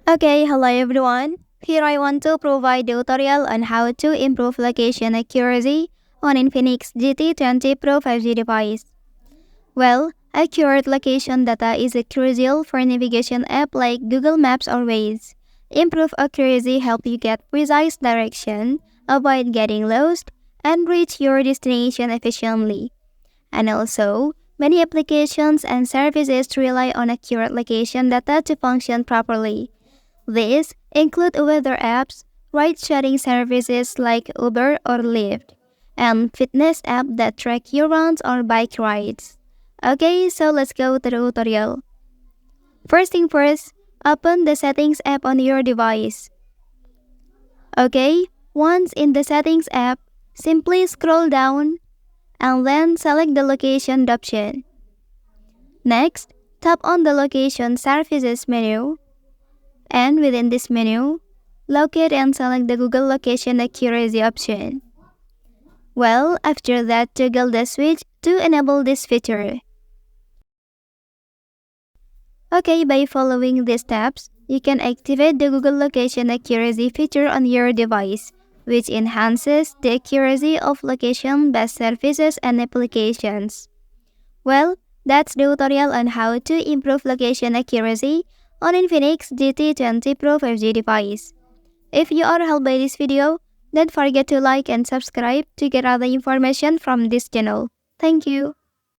Okay, hello everyone. Here I want to provide a tutorial on how to improve location accuracy on Infinix GT20 Pro 5G device. Well, accurate location data is crucial for navigation app like Google Maps or Waze. Improve accuracy help you get precise direction, avoid getting lost, and reach your destination efficiently. And also, many applications and services rely on accurate location data to function properly. These include weather apps, ride-sharing services like Uber or Lyft, and fitness apps that track your runs or bike rides. Okay, so let's go to the tutorial. First thing first, open the Settings app on your device. Okay, once in the Settings app, simply scroll down and then select the location option. Next, tap on the Location Services menu, and within this menu, locate and select the Google Location Accuracy option. Well, after that, toggle the switch to enable this feature. Okay, by following these steps, you can activate the Google Location Accuracy feature on your device, which enhances the accuracy of location-based services and applications. Well, that's the tutorial on how to improve location accuracy on Infinix GT20 Pro 5G device. If you are helped by this video, don't forget to like and subscribe to get other information from this channel. Thank you.